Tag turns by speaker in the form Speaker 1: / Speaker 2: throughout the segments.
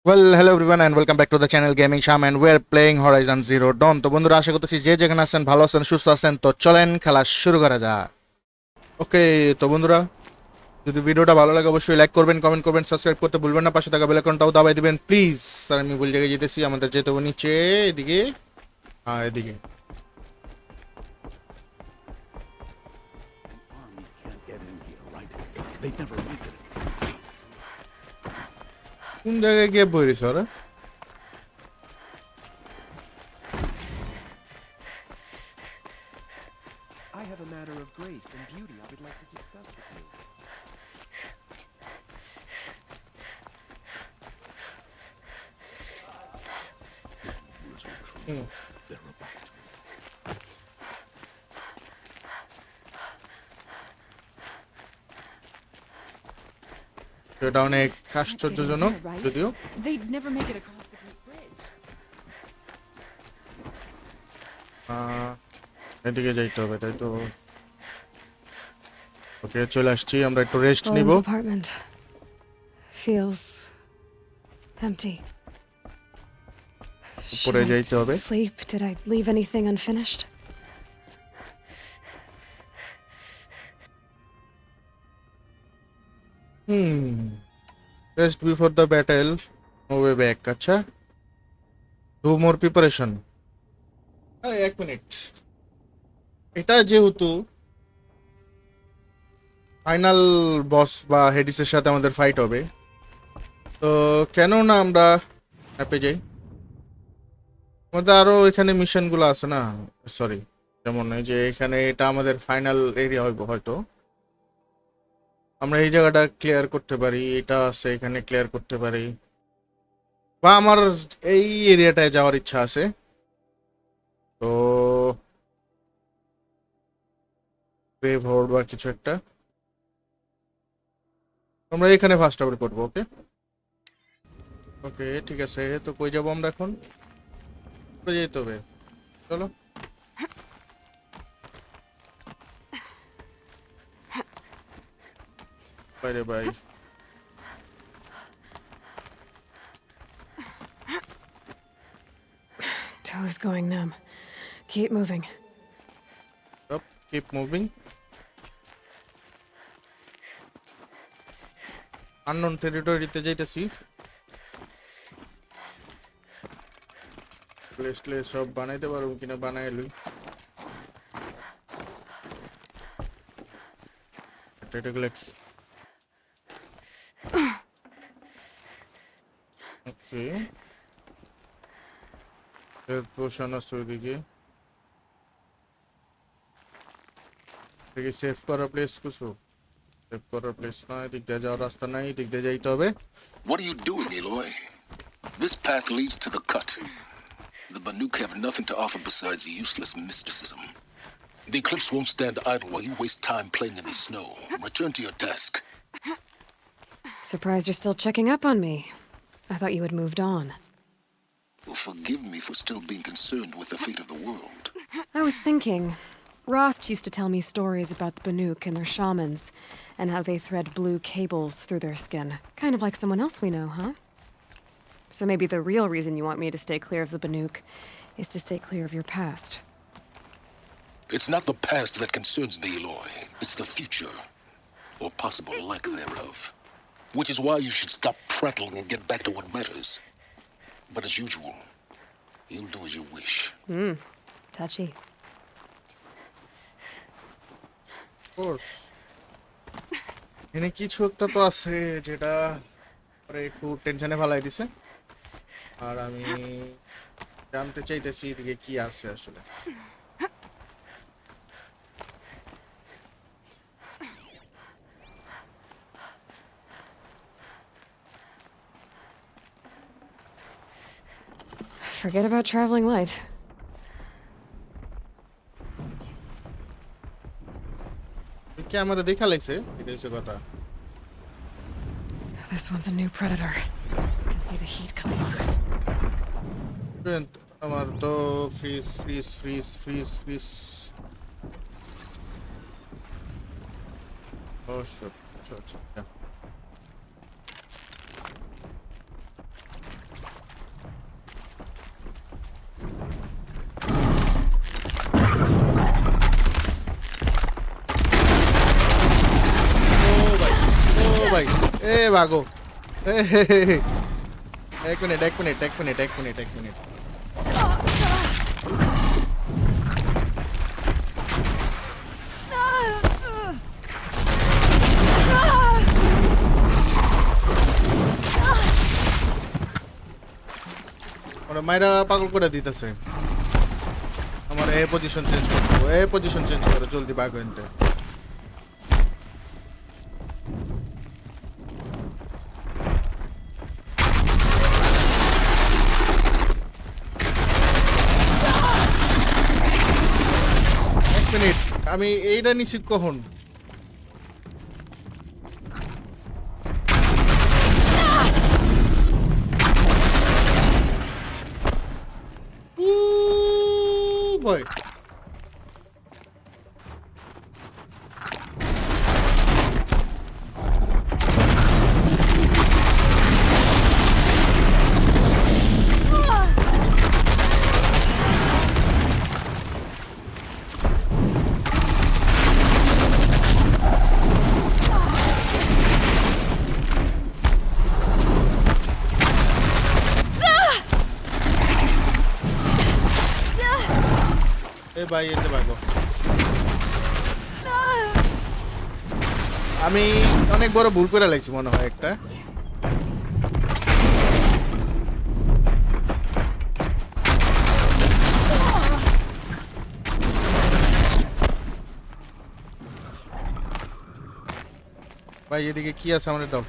Speaker 1: Well, hello everyone and welcome back to the channel Gaming Sham and we're playing Horizon Zero Dawn. তো বন্ধুরা আশা করতেছি যে যেখানে আছেন ভালো আছেন সুস্থ আছেন তো চলেন খেলা শুরু করা যাক। ওকে তো বন্ধুরা যদি ভিডিওটা ভালো লাগে অবশ্যই লাইক করবেন কমেন্ট করবেন সাবস্ক্রাইব করতে ভুলবেন না পাশে থাকা বেল আইকনটাও দাবাই দিবেন প্লিজ। স্যার আমি ভুল জায়গায় যেতেছি আমাদের যেতে হবে নিচে এদিকে এদিকে কোন জায়গায় গিয়ে বইরিস ওরা
Speaker 2: I have a matter of grace and beauty I would like to discuss with you.
Speaker 1: এটা অনেক আশ্চর্যজনক যদিও
Speaker 3: They'd never make it across the Great Bridge.
Speaker 1: এদিকে যাইতে হবে তাই তো। ওকে চলে আসছি আমরা একটু রেস্ট নিব।
Speaker 3: Owen's apartment feels empty.
Speaker 1: উপরে যাইতে হবে।
Speaker 3: Sleep? Did I leave anything unfinished?
Speaker 1: Rest before the battle. No way back. আচ্ছা do more preparation. এক মিনিট এটা যেহেতু ফাইনাল বস বা হেডিসের সাথে আমাদের ফাইট হবে তো কেন না আমরা অ্যাপে যাই। আমাদের আরো এখানে মিশনগুলো আছে না, সরি যেমন এই যে এখানে এটা আমাদের ফাইনাল এরিয়া হইব, হয়তো আমরা এই জায়গাটা ক্লিয়ার করতে পারি, এটা আছে এখানে ক্লিয়ার করতে পারি, বা আমার এই এরিয়াটায় যাওয়ার ইচ্ছা আছে। তো ব্রেভ হোর্ড বা কিছু একটা আমরা এখানে ফার্স্ট আবার করবো। ওকে ওকে ঠিক আছে। তো কই যাবো আমরা এখন? যেতে হবে, চলো। বাইরে ভাই
Speaker 3: Toes going numb. Keep moving.
Speaker 1: keep moving. unknown territory-তে যাইতেছি। প্লেসলে সব বানাইতে পারবো কিনা বানাই লই। এটাগুলো ওকে এর পোশন আছে ওইদিকে দেখি সেভ করা প্লেস কিছু সেভ করার প্লেস না, এদিক দিয়ে যাওয়ার রাস্তা নাই, এদিক দিয়ে যাইতে হবে।
Speaker 4: What are you doing, Aloy? This path leads to the cut. The Banuk have nothing to offer besides useless mysticism. The Eclipse won't stand idle while you waste time playing in the snow. Return to your task.
Speaker 3: Surprised you're still checking up on me. I thought you had moved on.
Speaker 4: Well, forgive me for still being concerned with the fate of the world.
Speaker 3: I was thinking, Rost used to tell me stories about the Banuk and their shamans, and how they thread blue cables through their skin. Kind of like someone else we know, huh? So maybe the real reason you want me to stay clear of the Banuk is to stay clear of your past.
Speaker 4: It's not the past that concerns me, Aloy. It's the future, or possible lack thereof. Which is why you should stop prattling and get back to what matters. But as usual, you'll do as you wish.
Speaker 3: Touchy.
Speaker 1: Of course. এখানে কিছু একটা তো আছে যেটা পরে একটু টেনশনে ফেলাই দিছে, আর আমি জানতে চাইতেছি এদিকে কি আছে আসলে।
Speaker 3: Forget about traveling light.
Speaker 1: Camera দেখা লাগছে, এটা হচ্ছে কথা।
Speaker 3: This one's a new predator. I can see the heat coming off it.
Speaker 1: আমার তো fridge fridge fridge fridge fridge Oh, sure. Yeah. ভাগো। এক মিনিট। ওরা মাইরা পাগল করে দিতেছে। আমার এই পজিশন চেঞ্জ করো জলদি ভাগো এনতে। এক মিনিট, আমি এইটা নিছি কখন? ভয়। এ ভাই এতে ভাগো। আমি অনেক বড় ভুল করে লাইছি মনে হয় একটা। ভাই এদিকে কি আছে আমাদের দাও।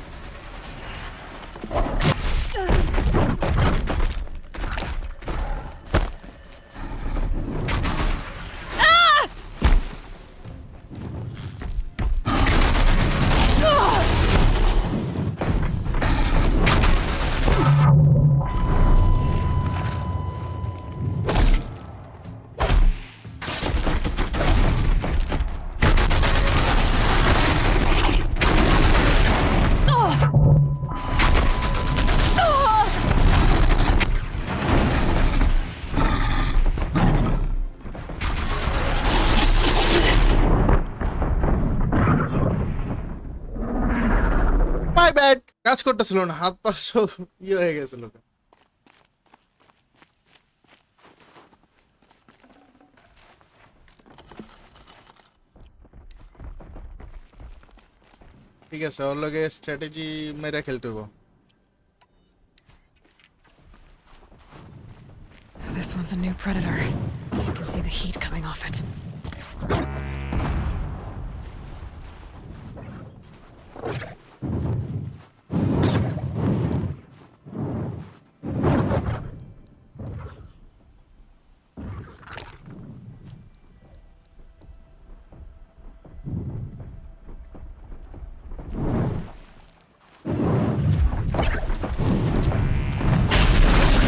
Speaker 1: মাই ব্যাড, কাজ করতেছিল না, হাত পা সব ইয়ে হয়ে গেছিল। ঠিক আছে, ওর লগে স্ট্র্যাটেজি মেরে খেলতে হবো।
Speaker 3: This one's a new predator. I can see the heat coming off it.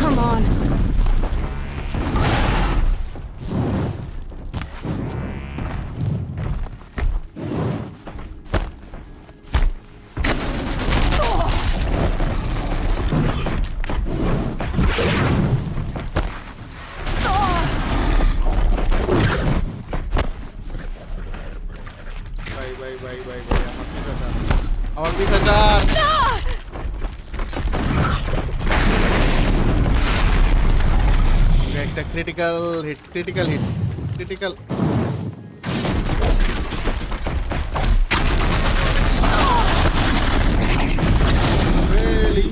Speaker 3: Come on.
Speaker 1: ভাই আমার পিছা চার। একটা ক্রিটিক্যাল হিট। Really?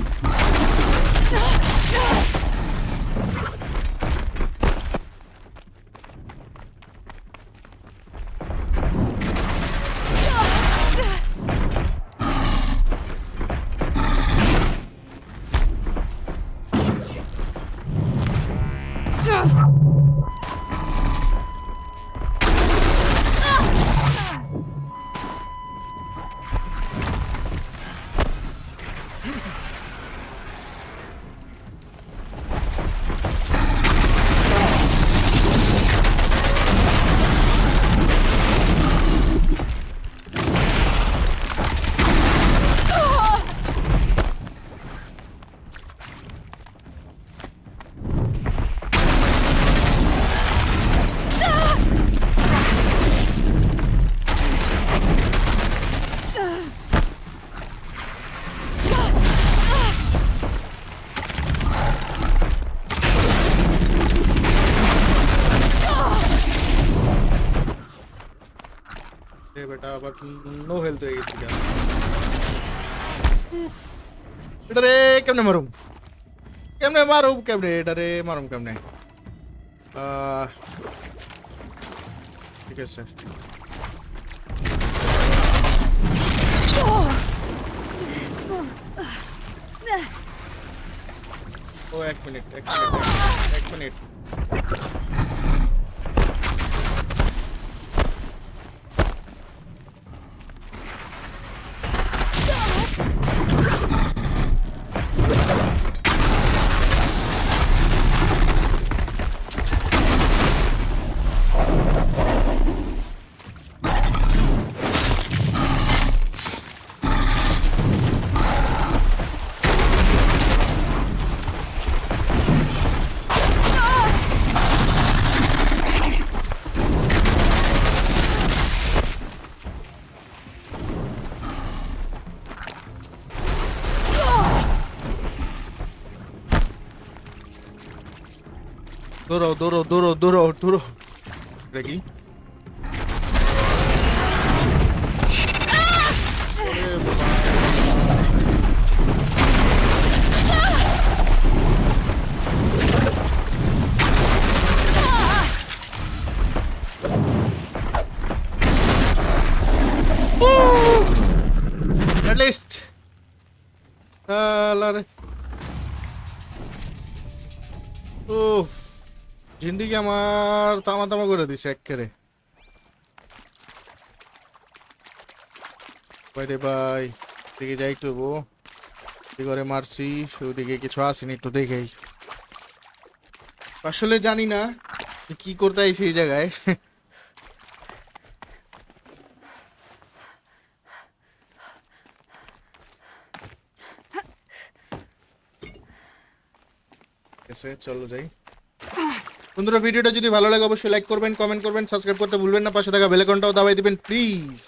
Speaker 1: আবার নো হেলথ হয়ে গেছি কেন এটারে কেমনে মারুম এটারে মারুম কেমনে ঠিক আছে ও এক মিনিট দৌড়ো দেখি At least. উফ জিন্দিগি আমার তামা করে দিছে এক্কেরে বাইরে ভাই দিকে যাই তো কি করে মারছি ওদিকে কিছু আসেনি একটু দেখেই আসলে জানি না কি করতে আইছি এই জায়গায় চলো যাই বন্ধুরা ভিডিওটা যদি ভালো লাগে অবশ্যই লাইক করবেন কমেন্ট করবেন সাবস্ক্রাইব করতে ভুলবেন না পাশে থাকা বেল আইকনটাও দাবাই দিবেন প্লিজ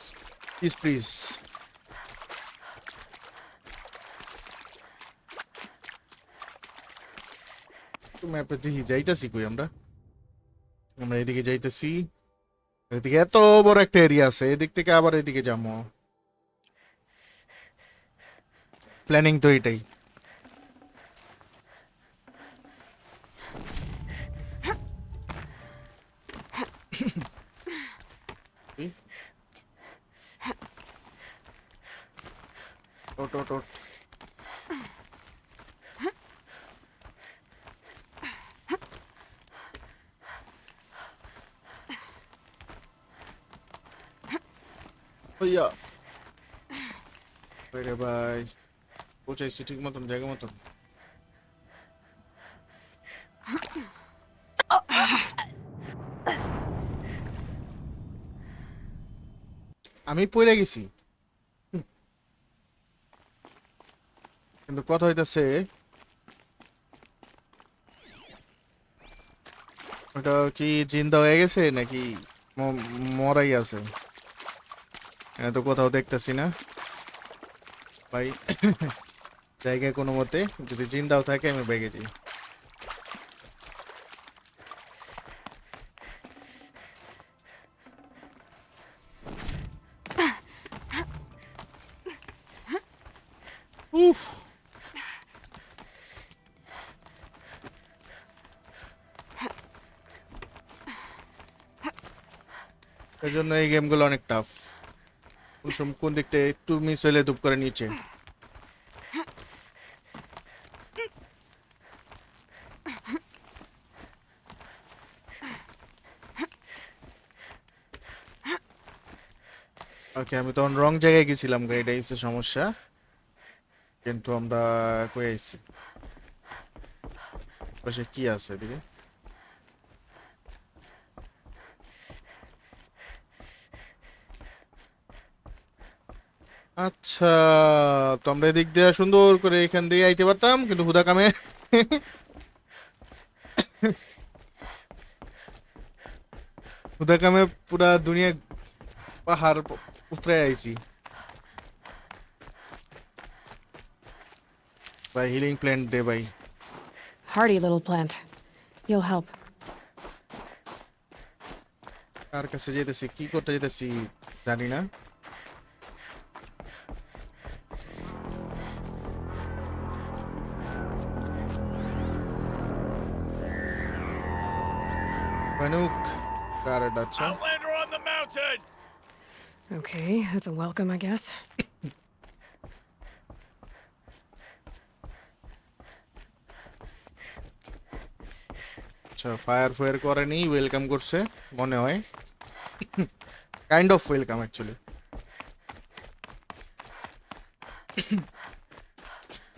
Speaker 1: তো ম্যাপে দেখি যাইতাছি কই আমরা এদিকে যাইতেছি এদিকে এত বড় একটা এরিয়া আছে এদিক থেকে আবার এদিকে যাবো প্ল্যানিং তো এটাই ওট হইয়া রে ভাই পৌঁছাইছি ঠিক মতন জায়গা মতন আমি পড়ে গেছি কিন্তু কথা হইতাছে ওটা কি জিন্দা হয়ে গেছে নাকি মরাই আছে তো কোথাও দেখতেছি না ভাই জায়গায় কোনো মতে যদি জিন্দাও থাকে আমি বেগে যাই উফ এই জন্য এই গেমগুলো অনেক টাফ কোন দিক থেকে একটু মিস হইলে ধূপ করে নিচে ওকে আমি তখন রং জায়গায় গেছিলাম এটাই হচ্ছে সমস্যা কিন্তু আমরা কই আইছি পাশে কি আছে এদিকে আচ্ছা তো আমরা এদিক দিয়ে সুন্দর করে এখান দিয়ে আইতে পারতাম কিন্তু হুদা কামে পুরা দুনিয়া পাহাড় উতরে আইছি ভাই হিলিং প্ল্যান্ট দে ভাই
Speaker 3: Hardy little plant. You'll help.
Speaker 1: কার কাছে যেতেছি কি করতে যেতেছি জানি না বানুক কারেট আচ্ছা
Speaker 2: Outlander on the mountain!
Speaker 3: Okay, that's a welcome, I guess.
Speaker 1: আচ্ছা ফায়ার করেনি ওয়েলকাম করছে মনে হয় কাইন্ড অফ ওয়েলকাম অ্যাকচুয়ালি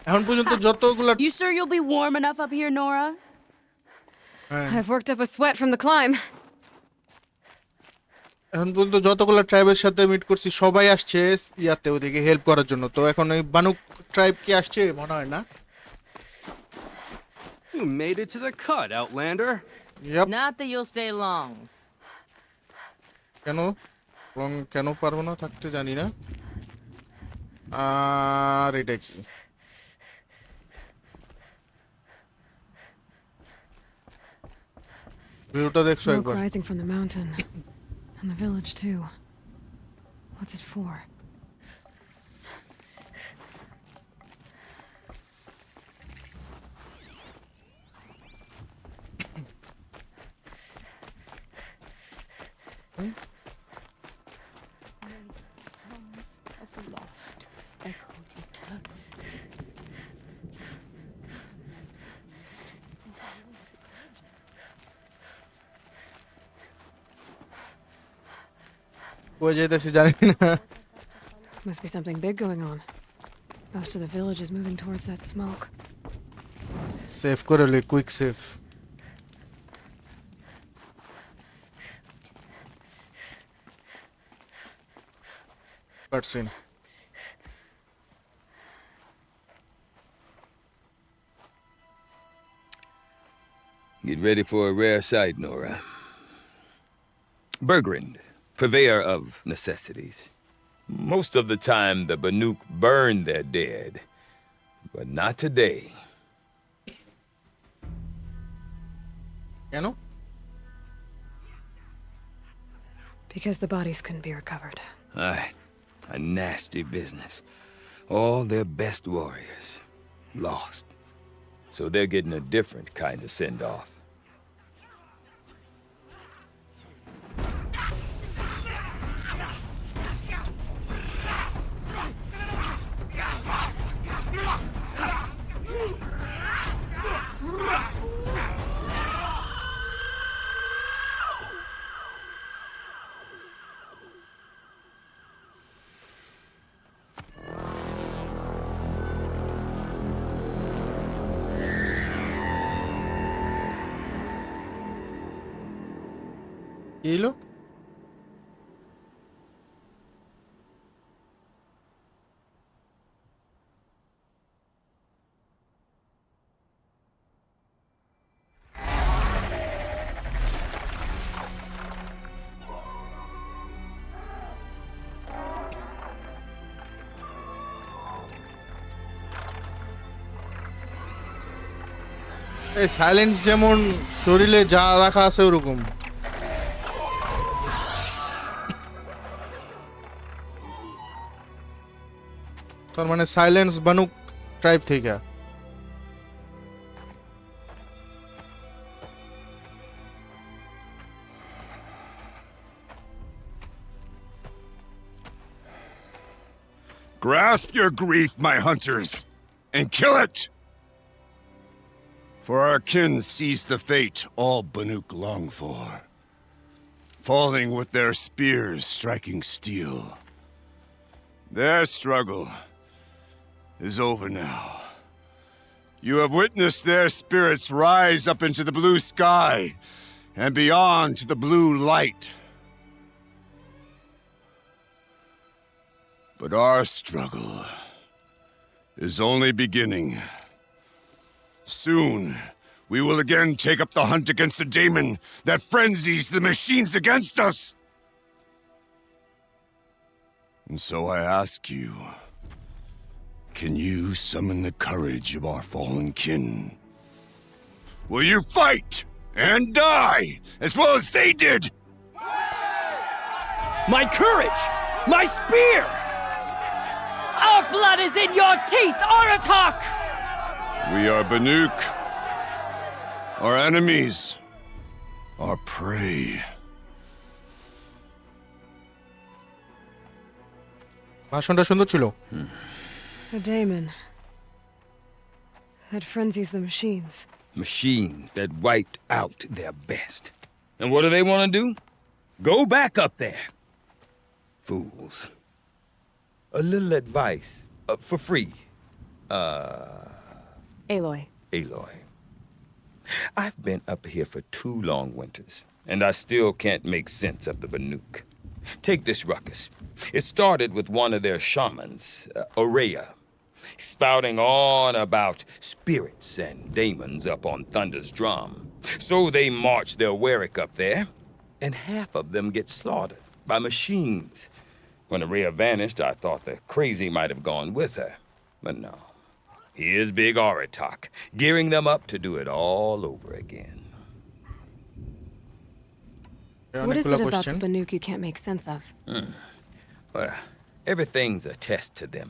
Speaker 1: এখন পর্যন্ত যতগুলা
Speaker 5: You sure you'll be warm enough up here, Nora?
Speaker 3: I've worked up a sweat from the climb.
Speaker 1: এখন পর্যন্ত যতগুলা ট্রাইবের সাথে মিট করছি সবাই আসছে ইয়াতে ওদিকে হেল্প করার জন্য তো এখন এই বানুক ট্রাইব কি আসছে মনে হয় না
Speaker 2: You made it to the cut, Outlander.
Speaker 1: Yup
Speaker 5: Not that you'll stay long.
Speaker 1: কেন পারবো না থাকতে জানি না আর এটা কি ভিউটা দেখছো
Speaker 3: Smoke
Speaker 1: একবার
Speaker 3: rising from the mountain. And the village, too. What's it for?
Speaker 1: কই যাইতেছি জানি না
Speaker 3: Must be something big going on. Most of the village is moving towards that smoke.
Speaker 1: Save করে লে quick save cutscene
Speaker 6: Get ready for a rare sight, Nora. Bergrand, purveyor of necessities. Most of the time, the Banuk burn their dead. But not today.
Speaker 1: কেন
Speaker 3: Because the bodies couldn't be recovered.
Speaker 6: Aye, a nasty business. All their best warriors lost. So they're getting a different kind of send-off.
Speaker 1: কি হলো এই silence যেমন শরীরে যা রাখা আছে ওরকম তার মানে সাইলেন্স বানুক ট্রাইব থেকে
Speaker 7: Grasp your grief, my hunters, and kill it! For our kin sees the fate all Banuk long for, falling with their spears striking steel. Their struggle is over now. You have witnessed their spirits rise up into the blue sky and beyond to the blue light. But our struggle is only beginning. Soon, we will again take up the hunt against the daemon that frenzies the machines against us. And so I ask you, can you summon the courage of our fallen kin? Will you fight and die as well as they did?
Speaker 2: My courage! My spear!
Speaker 5: Our blood is in your teeth, Aratak!
Speaker 7: We are Banuk. Our enemies our prey.
Speaker 1: ভাষণটা সুন্দর ছিল।
Speaker 3: The daemon. That frenzies the machines.
Speaker 6: Machines that wiped out their best. And what do they want to do? Go back up there. Fools. A little advice, for free.
Speaker 3: Aloy.
Speaker 6: Aloy. I've been up here for 2 long winters, and I still can't make sense of the Banuk. Take this ruckus. It started with one of their shamans, Aurea, spouting on about spirits and daemons up on Thunder's drum. So they march their Warwick up there, and half of them get slaughtered by machines. When Aurea vanished, I thought the crazy might have gone with her, but no. Here's Big Aratak, gearing them up to do it all over again.
Speaker 3: What is
Speaker 1: অনেকগুলো
Speaker 3: it about
Speaker 1: question.
Speaker 3: the Banuk you can't make sense of?
Speaker 6: Well, everything's a test to them,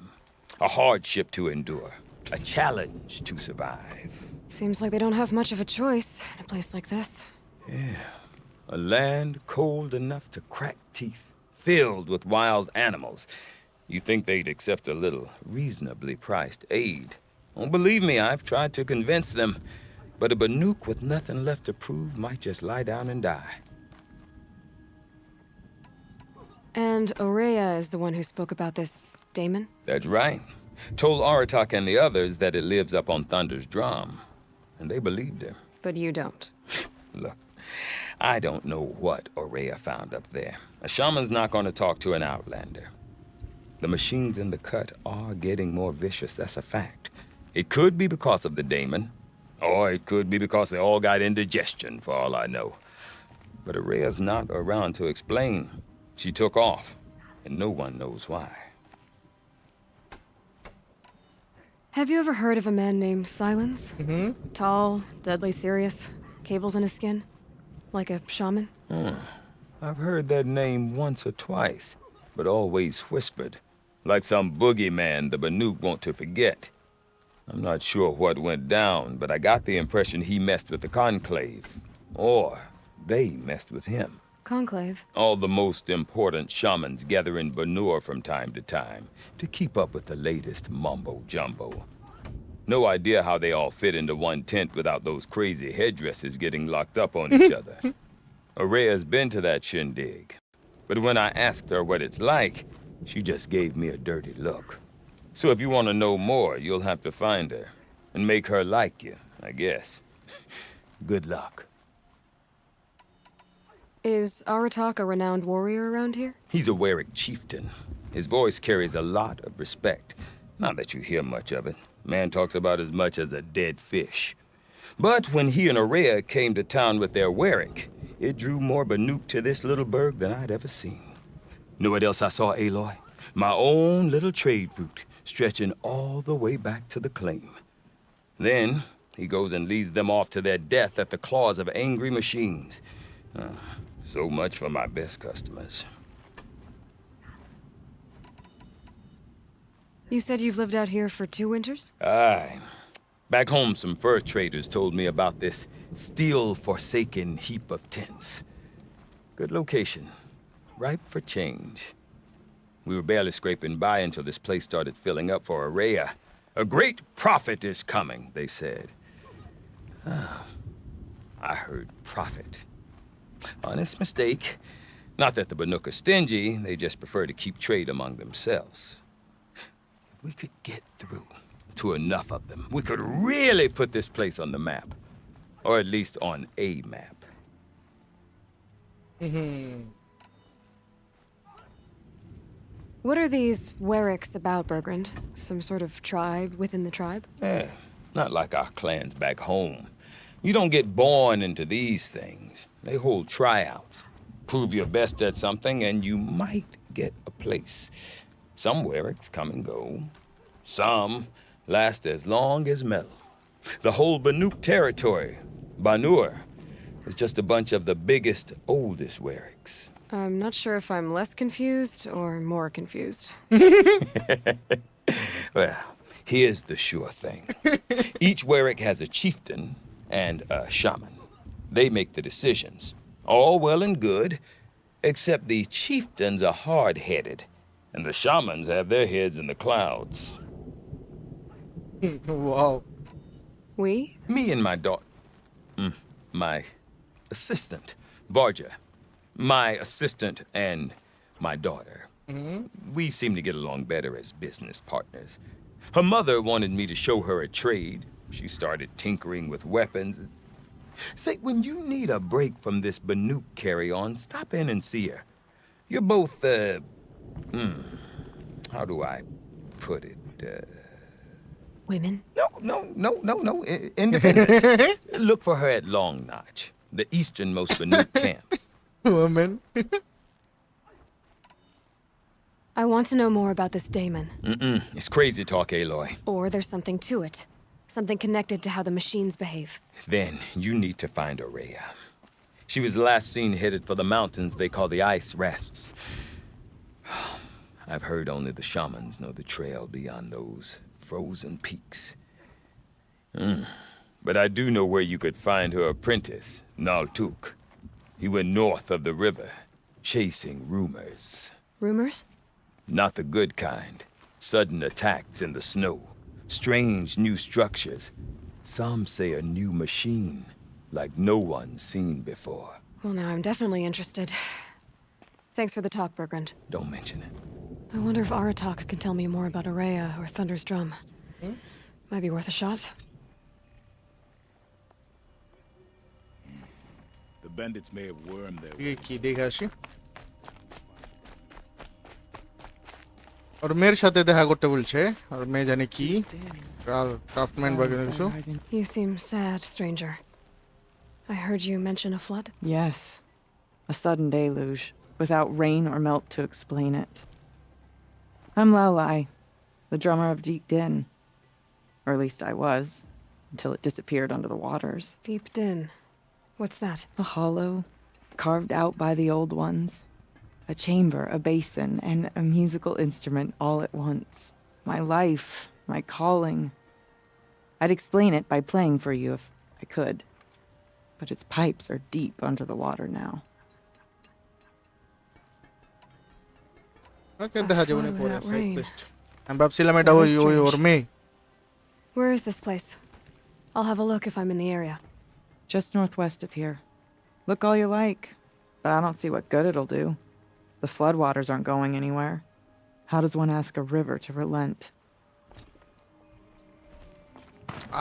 Speaker 6: a hardship to endure, a challenge to survive.
Speaker 3: Seems like they don't have much of a choice in a place like this.
Speaker 6: A land cold enough to crack teeth, filled with wild animals. You think they'd accept a little reasonably priced aid. Don't believe me, I've tried to convince them, but a Banuk with nothing left to prove might just lie down and die.
Speaker 3: And Aurea is the one who spoke about this daemon?
Speaker 6: That's right. Told Aratak and the others that it lives up on Thunder's drum, and they believed her.
Speaker 3: But you don't.
Speaker 6: Look, I don't know what Aurea found up there. A shaman's not going to talk to an outlander. The machines in the cut are getting more vicious, that's a fact. It could be because of the daemon, or it could be because they all got indigestion, for all I know. But Aurea's not around to explain. She took off, and no one knows why.
Speaker 3: Have you ever heard of a man named Silence? Tall, deadly serious, cables in his skin? Like a shaman?
Speaker 6: I've heard that name once or twice, but always whispered, like some boogeyman the Banuk want to forget. I'm not sure what went down, but I got the impression he messed with the Conclave, or they messed with him.
Speaker 3: Conclave?
Speaker 6: All the most important shamans gather in Banur from time to time to keep up with the latest mumbo-jumbo. No idea how they all fit into one tent without those crazy headdresses getting locked up on each other. Aurea's been to that shindig, but when I asked her what it's like, she just gave me a dirty look. So if you want to know more, you'll have to find her and make her like you, I guess. Good luck.
Speaker 3: Is Aratak a renowned warrior around here?
Speaker 6: He's a Warwick chieftain. His voice carries a lot of respect. Not that you hear much of it. Man talks about as much as a dead fish. But when he and Aurea came to town with their Warwick, it drew more Banuk to this little burg than I'd ever seen. Know what else I saw, Aloy? My own little trade route, stretching all the way back to the claim. Then he goes and leads them off to their death at the claws of angry machines. So much for my best customers.
Speaker 3: You said you've lived out here for 2 winters?
Speaker 6: Aye. Back home, some fur traders told me about this steel-forsaken heap of tents. Good location. Ripe for change. We were barely scraping by until this place started filling up for Aurea. A great prophet is coming, they said. I heard prophet. Honest mistake. Not that the Banuk are stingy, they just prefer to keep trade among themselves. If we could get through to enough of them, we could really put this place on the map. Or at least on a map.
Speaker 3: What are these Warwicks about, Bergrand? Some sort of tribe within the tribe?
Speaker 6: Not like our clans back home. You don't get born into these things. They hold tryouts. Prove your best at something and you might get a place. Some Warwicks come and go. Some last as long as metal. The whole Banuk territory, Banur, is just a bunch of the biggest, oldest Warwicks.
Speaker 3: I'm not sure if I'm less confused or more confused.
Speaker 6: Well, here's the sure thing. Each Warwick has a chieftain and a shaman. They make the decisions. All well and good, except the chieftains are hard-headed, and the shamans have their heads in the clouds.
Speaker 1: wow.
Speaker 3: We?
Speaker 6: Me and my daughter... my assistant, Varja. My assistant and my daughter. We seem to get along better as business partners. Her mother wanted me to show her a trade. She started tinkering with weapons. Say, when you need a break from this Banuk carry-on, stop in and see her. You're both, how do I put it?
Speaker 3: Women?
Speaker 6: No. Independent. Look for her at Long Notch, the easternmost Banuk camp.
Speaker 1: Woman.
Speaker 3: I want to know more about this daemon.
Speaker 6: It's crazy talk, Aloy.
Speaker 3: Or there's something to it. Something connected to how the machines behave.
Speaker 6: Then you need to find Aurea. She was last seen headed for the mountains they call the Ice Rests. I've heard only the shamans know the trail beyond those frozen peaks. But I do know where you could find her apprentice, Naltuk. He went north of the river, chasing rumors.
Speaker 3: Rumors?
Speaker 6: Not the good kind. Sudden attacks in the snow. Strange new structures. Some say a new machine, like no one's seen before.
Speaker 3: Well, now I'm definitely interested. Thanks for the talk, Bergrand.
Speaker 6: Don't mention it.
Speaker 3: I wonder if Aratak can tell me more about Aurea or Thunder's drum. Might be worth a shot.
Speaker 8: The bandits may have wormed their way.
Speaker 1: কি দেখে আসি আর মেয়ের সাথে দেখা করতে বলছে আর মেয়ে জানে কি ক্রাফটম্যান বা কিছু
Speaker 3: You seem sad, stranger. I heard you mention a flood.
Speaker 9: Yes. A sudden deluge, without rain or melt to explain it. I'm ALOY, the drummer of Deep Din. Or at least I was, until it disappeared under the waters.
Speaker 3: Deep Din. What's that?
Speaker 9: A hollow, carved out by the old ones. A chamber, a basin, and a musical instrument all at once. My life, my calling. I'd explain it by playing for you if I could. But its pipes are deep under the water now.
Speaker 1: ওকে দেখা যাবে না
Speaker 3: flood
Speaker 1: পরে
Speaker 3: without
Speaker 1: side
Speaker 3: rain.
Speaker 1: Quest আমি ভাবছিলাম এটা ওই ওই ওর মেয়ে
Speaker 3: Where is this place? I'll have a look if I'm in the area.
Speaker 9: Just northwest of here. Look all you like, but I don't see what good it'll do. The floodwaters aren't going anywhere. How does one ask a river to relent?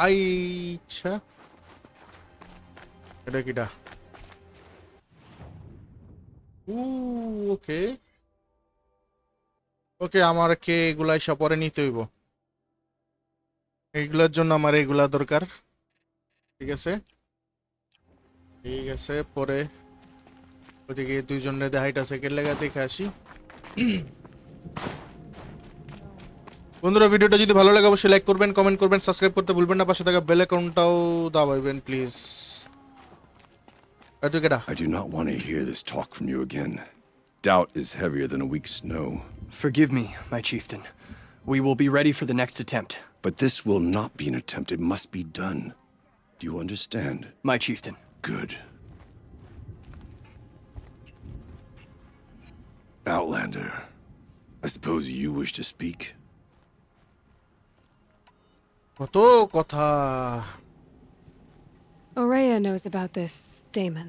Speaker 1: আইছা এটা কিটা ওকে ওকে আমার কে এগুলা সব পরে নিতে হইব এইগুলোর জন্য আমার এগুলা দরকার ঠিক আছে পরে ওদিকে দুইজনের দেখাইটা সেকেন্ড লাগা দেখে আসি বন্ধুরা ভিডিওটা যদি ভালো লাগে অবশ্যই লাইক করবেন কমেন্ট করবেন সাবস্ক্রাইব করতে ভুলবেন না পাশে থাকা বেল আইকনটাও দাবাইবেন please
Speaker 7: I do not want to hear this talk from you again. Doubt is heavier than a week's snow.
Speaker 2: Forgive me, my chieftain. We will be ready for the next attempt.
Speaker 7: But this will not be an attempt. It must be done. Do you understand?
Speaker 2: My chieftain.
Speaker 7: Good. Outlander, I suppose you wish to speak?
Speaker 1: কত কথা
Speaker 3: Aurea knows about this daemon.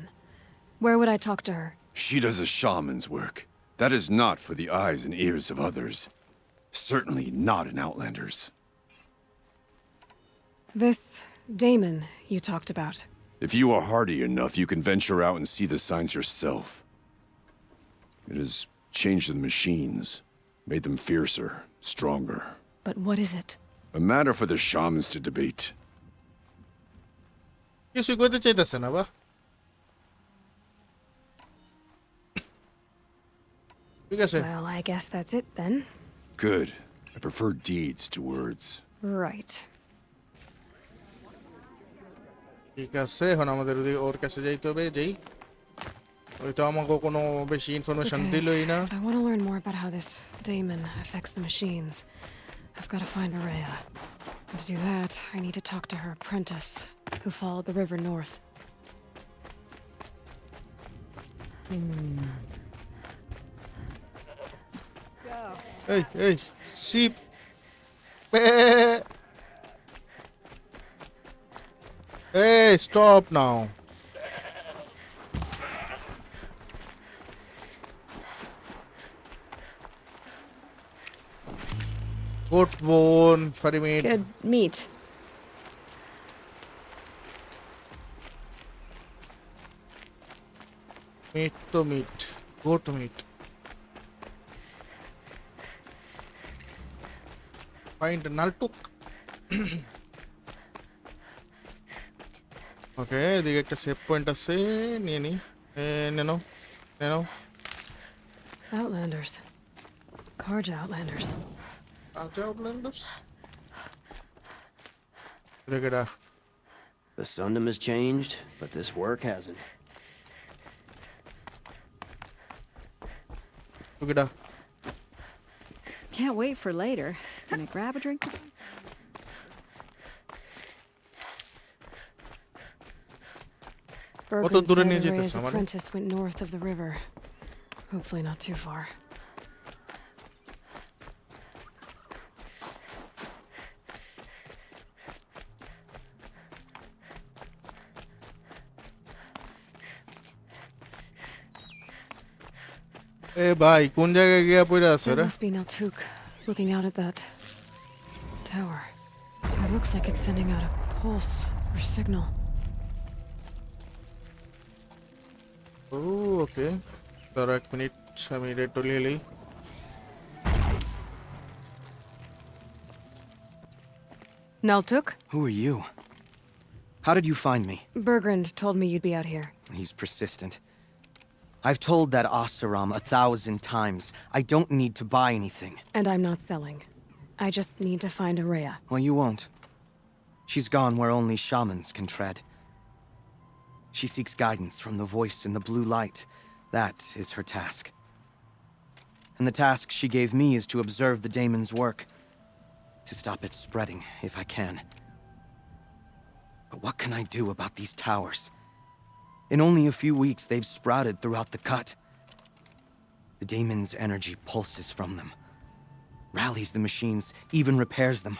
Speaker 3: Where would I talk to her?
Speaker 7: She does a shaman's work. That is not for the eyes and ears of others. Certainly not an Outlander's.
Speaker 3: This daemon you talked about.
Speaker 7: If you are hardy enough, you can venture out and see the signs yourself. It has changed the machines, made them fiercer, stronger.
Speaker 3: But what is it?
Speaker 7: A matter for the shamans to debate.
Speaker 1: কিছুই কইতে চাইতেছে না বা ঠিক আছে
Speaker 3: Well, I guess that's it then.
Speaker 7: Good. I prefer deeds to words.
Speaker 3: Right.
Speaker 1: ঠিক আছে এখন আমাদের ওর কাছে যাইতে হবে যেই ওই তো আমাকে কোনো বেশি ইনফরমেশন দিলই না
Speaker 3: If I want to learn more about how this daemon affects the machines, I've got to find Aurea. And to do that, I need to talk to her apprentice, who followed the river north.
Speaker 1: Hey, sheep. Hey, stop now. Goat bone, furry meat.
Speaker 3: Good meat.
Speaker 1: Meat to meat. Goat meat. Find Naltuk. Okay, এদিকে একটা save point আছে নিয়ে নি নেনো
Speaker 3: Outlanders. Karja Outlanders.
Speaker 1: Outlanders. Look at that.
Speaker 10: The Sundom has changed, but this work hasn't.
Speaker 1: Look at that.
Speaker 11: Can't wait for later. Gonna grab a drink?
Speaker 3: Bergman
Speaker 1: দূরে
Speaker 3: said
Speaker 1: নিয়ে
Speaker 3: Araya's
Speaker 1: যেতেছে আমারে?
Speaker 3: apprentice went north of the river. Hopefully not too far.
Speaker 1: এ ভাই কোন জায়গায় গিয়া পড়ে আছে
Speaker 3: That
Speaker 1: রে?
Speaker 3: must be Naltuk, looking out at that tower. It looks like it's sending out a pulse or signal.
Speaker 1: Oh, okay. দাঁড়া এক minute আমি রেডটা নিয়ে লই।
Speaker 12: Naltuk?
Speaker 2: Who are you? How did you find me?
Speaker 3: Bergrand told me you'd be out here.
Speaker 2: He's persistent. I've told that Oseram 1,000 times. I don't need to buy anything.
Speaker 3: And I'm not selling. I just need to find Araya.
Speaker 2: Well, you won't. She's gone where only shamans can tread. She seeks guidance from the voice in the blue light. That is her task. And the task she gave me is to observe the daemon's work. To stop it spreading, if I can. But what can I do about these towers? In only a few weeks, they've sprouted throughout the cut. The daemon's energy pulses from them. Rallies the machines, even repairs them.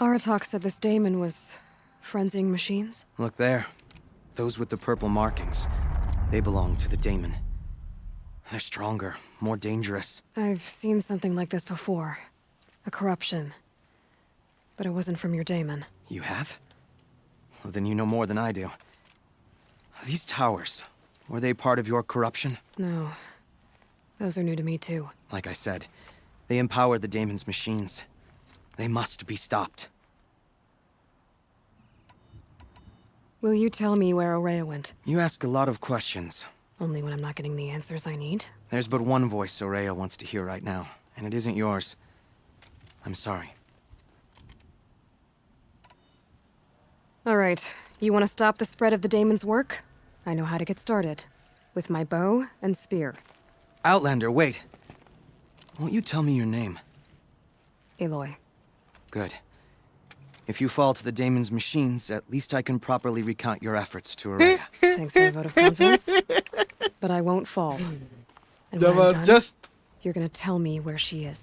Speaker 3: Aratak said this daemon was frenzying machines.
Speaker 2: Look there. Those with the purple markings. They belong to the daemon. They're stronger, more dangerous.
Speaker 3: I've seen something like this before. A corruption. But it wasn't from your daemon.
Speaker 2: You have? Well, then you know more than I do. These towers, were they part of your corruption?
Speaker 3: No. Those are new to me, too.
Speaker 2: Like I said, they empower the daemon's machines. They must be stopped.
Speaker 3: Will you tell me where Araya went?
Speaker 2: You ask a lot of questions.
Speaker 3: Only when I'm not getting the answers I need.
Speaker 2: There's but one voice Araya wants to hear right now, and it isn't yours. I'm sorry.
Speaker 3: All right. You want to stop the spread of the daemon's work? I know how to get started. With my bow and spear.
Speaker 2: Outlander, wait. Won't you tell me your name?
Speaker 3: Aloy.
Speaker 2: Good. If you fall to the daemon's machines, at least I can properly recount your efforts to Araya.
Speaker 3: Thanks for the vote of confidence. But I won't fall. And when I'm done,
Speaker 1: Just
Speaker 3: you're gonna tell me where she is.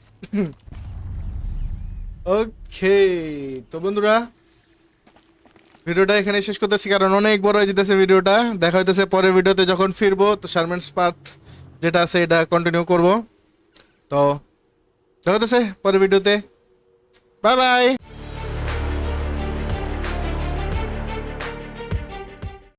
Speaker 1: Okay, তো বন্ধুরা ভিডিওটা এখানে শেষ করতেছি কারণ অনেক বড় হয়ে যেতেছে ভিডিওটা। দেখা হইতেছে পরের ভিডিওতে যখন ফিরবো, তো শারমেন্স পাথ যেটা আছে এটা কন্টিনিউ করব। তো দেখা হইতেছে পরের ভিডিওতে। Bye bye.